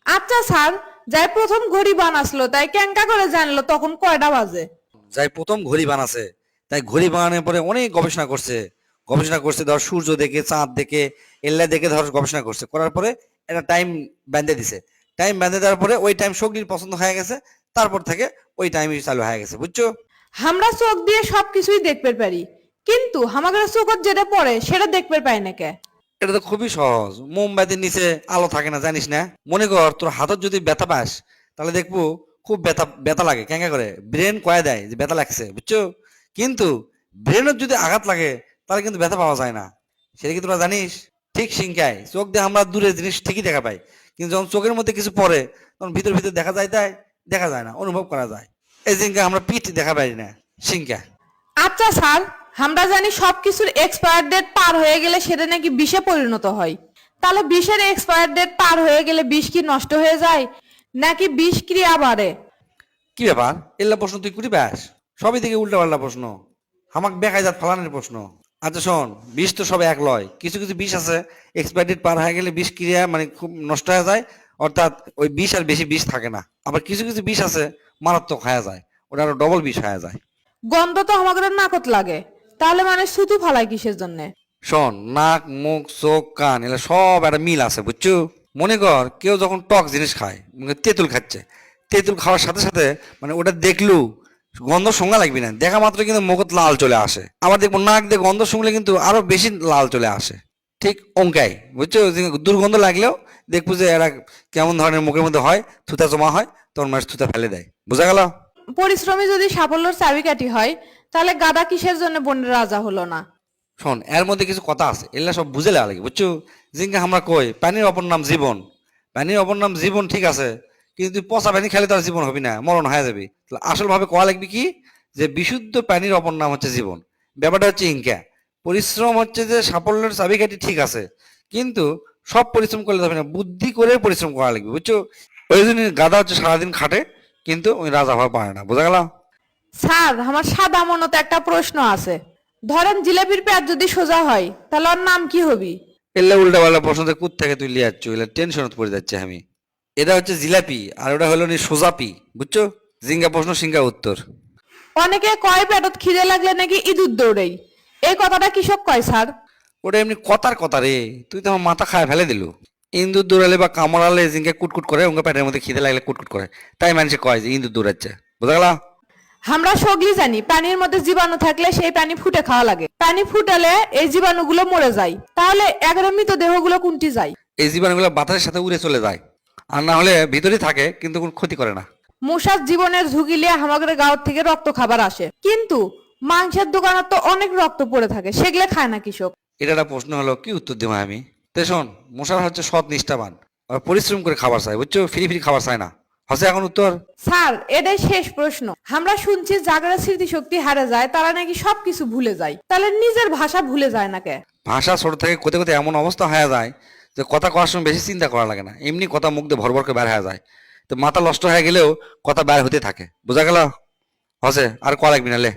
আচ্ছা স্যার, যাই প্রথম ঘড়ি বানাসলো তাই কেঙ্কা করে জানলো তখন কয়টা বাজে? যাই প্রথম ঘড়ি বানাছে তাই ঘড়ি বানানোর পরে অনেক গবেষণা করছে। ধর সূর্য দেখে, চাঁদ দেখে, এল্লা দেখে ধর গবেষণা করছে, করার পরে একটা টাইম বেঁধে দিছে। টাইম বেঁধে দেওয়ার পরে ওই টাইম সগলির পছন্দ হয়ে গেছে, তারপর থেকে ওই টাইমই চালু হয়ে গেছে, বুঝছো? আমরা চোখ দিয়ে সবকিছুই দেখতে পারি, কিন্তু আমাদের চোখত যেটা পড়ে সেটা দেখতে পাই না কে? এটা তো খুবই সহজ, মোমবাতির নিচে আলো থাকে না, জানিস না? মনে কর তোর হাতত যদি ব্যথা পাস, তাহলে দেখবো খুব ব্যথা ব্যথা লাগে, কেঙ্কা করে ব্রেন কয়ে দেয় যে ব্যথা লাগছে, বুঝছো? কিন্তু ব্রেনের যদি আঘাত লাগে তাহলে কিন্তু ব্যথা পাওয়া যায় না। সেটা কি তোরা জানিস? ঠিক সিংকায় চোখ দিয়ে আমরা দূরের জিনিস ঠিকই দেখা পাই, কিন্তু যখন চোখের মধ্যে কিছু পড়ে তখন ভিতর ভিতর দেখা যায়, তাই দেখা যায় না, অনুভব করা যায়। এই জিনকা আমরা পিঠ দেখা পাই না, সিংকা। আচ্ছা স্যার, আমরা জানি সবকিছুর এক্সপায়ার ডেট পার হয়ে গেলে সেটা নাকি বিষে পরিণত হয়। তাহলে বিষের এক্সপায়ার ডেট পার হয়ে গেলে বিষ কি নষ্ট হয়ে যায়, নাকি বিষ ক্রিয়া বাড়ে? কি ব্যাপার, এল্লা প্রশ্ন তুই কুড়ি পাস? সবই থেকে উল্টা পাল্টা প্রশ্ন, হামাক বেকায় যাত ফালানের প্রশ্ন। আচ্ছা শোন, বিষ তো সব এক লয়, কিছু কিছু বিষ আছে এক্সপায়ার ডেট পার হয়ে গেলে বিষ ক্রিয়া মানে খুব নষ্ট হয়ে যায়, অর্থাৎ ওই বিষ আর বেশি বিষ থাকে না। আবার কিছু কিছু বিষ আছে মারাত্মক হয়ে যায়, ওটা আরো ডবল বিষ হয়ে যায়। গন্ধ তো আমাদের নাকত লাগে, তাহলে মানে শুধু ফালাই কিসের জন্য? শোন, নাক, মুখ, চোখ, কান এগুলো সব একটা মিল আছে, বুঝছো? মনে কর কেউ যখন টক জিনিস খায়, মানে তেঁতুল খাচ্ছে, তেঁতুল খাওয়ার সাথে সাথে মানে ওটা দেখলু গন্ধ সঙ্গা লাগবে না, দেখা মাত্র কিন্তু মুখত লাল চলে আসে। আবার দেখবো নাক দিয়ে গন্ধ শুনলে কিন্তু আরো বেশি লাল চলে আসে। ঠিক অঙ্কাই, বুঝছো? যে দুর্গন্ধ লাগলেও দেখবো যে এরা কেমন ধরনের মুখের মধ্যে হয়, থুতা জমা হয়, তখন মানুষ থুতা ফেলে দেয়। বোঝা গেল? পরিশ্রমী যদি সাফল্যের চাবিকাঠি হয়, তাহলে গাদা কিসের জন্য বনের রাজা হলো না? শোন, এর মধ্যে কিছু কথা আছে, এগুলা সব বুঝে লাগা লাগে, বুঝছো? জিঙ্গা আমরা কই পানির অপর নাম জীবন। পানির অপর নাম জীবন, ঠিক আছে, কিন্তু তুই পচা পানি খেলে তো আর জীবন হবি না, মরণ হয়ে যাবি। তাহলে আসল ভাবে কোয়া লাগবে কি, যে বিশুদ্ধ পানির অপর নাম হচ্ছে জীবন। ব্যাপারটা হচ্ছে ইনকা, পরিশ্রম হচ্ছে যে সাফল্যের চাবিকাঠি, ঠিক আছে, কিন্তু সব পরিশ্রম করলে হবে না, বুদ্ধি করে পরিশ্রম করা লাগবে, বুঝছো? ওই জন্য গাধা হচ্ছে সারাদিন খাটে, কিন্তু ওই রাজা হওয়া পারে না। বোঝা গেল? স্যার, আমার সাদা মনতে একটা প্রশ্ন আছে। ধরেন জিলেপির পেট যদি সোজা হয়, তাহলে ওর নাম কি হবি? এলে উল্টা পাল্টা প্রশ্ন কুত থেকে তুই লিয়ে যাচ্ছ, এগুলো টেনশনত পড়ে যাচ্ছে আমি। এটা হচ্ছে জিলাপি আর ওটা হলো নি সোজাপি, বুঝছো? জিঙ্গা প্রশ্ন সিঙ্গা উত্তর। অনেকে কয় পেটত খিদে লাগলে নাকি ইঁদুর দৌড়েই, এই কথাটা কৃষক কয় স্যার? ওটা এমনি কথার কথা রে, তুই তো আমার মাথা খায় ফেলে দিলু। ইন্দুর দৌড়ালে বা কামড়ালে জিঙ্গা কুটকুট করে, ওঙ্গা পেটের মধ্যে খিদে লাগলে কুটকুট করে, তাই মানুষে কয় যে ইন্দুর দৌড়াচ্ছে। বোঝা গেল? আমরা সগলি জানি পানির মধ্যে জীবাণু থাকলে সেই পানি ফুটে খাওয়া লাগে, পানি ফুটালে এই জীবাণুগুলো মরে যায়, তাহলে 11 মৃতদেহগুলো কোনটি যায়? এই জীবাণুগুলো বাতাসের সাথে উড়ে চলে যায়, আর না হলে ভিতরেই থাকে, কিন্তু কোনো ক্ষতি করে না। মশার জীবনের ঝুঁকি নিয়ে আমাদের গাঁত থেকে রক্ত খাবার আসে, কিন্তু মাংসের দোকানত তো অনেক রক্ত পড়ে থাকে, সেগুলো খায় না কৃষক। এটা একটা প্রশ্ন হলো, কি উত্তর দেবো আমি? তো শোন, মশার হচ্ছে সৎ নিষ্ঠাবান, আর পরিশ্রম করে খাবার চায়, বুঝছো? ফ্রি ফ্রি খাবার চায় না। হচ্ছে এখন উত্তর। স্যার, এটাই শেষ প্রশ্ন। আমরা শুনছি যারা স্মৃতিশক্তি হারে যায় তারা নাকি সবকিছু ভুলে যায়, তাহলে নিজের ভাষা ভুলে যায় না কে? ভাষা ছোট থেকে কোথায় কোথায় এমন অবস্থা হয়ে যায় যে কথা কওয়ার সময় বেশি চিন্তা করা লাগে না, এমনি কথা মুখ দিয়ে ভর ভর করে বের হয়ে যায়। তো মাথা নষ্ট হয়ে গেলেও কথা বের হতে থাকে। বোঝা গেল? হসে আর কয়া লাগবি না লে।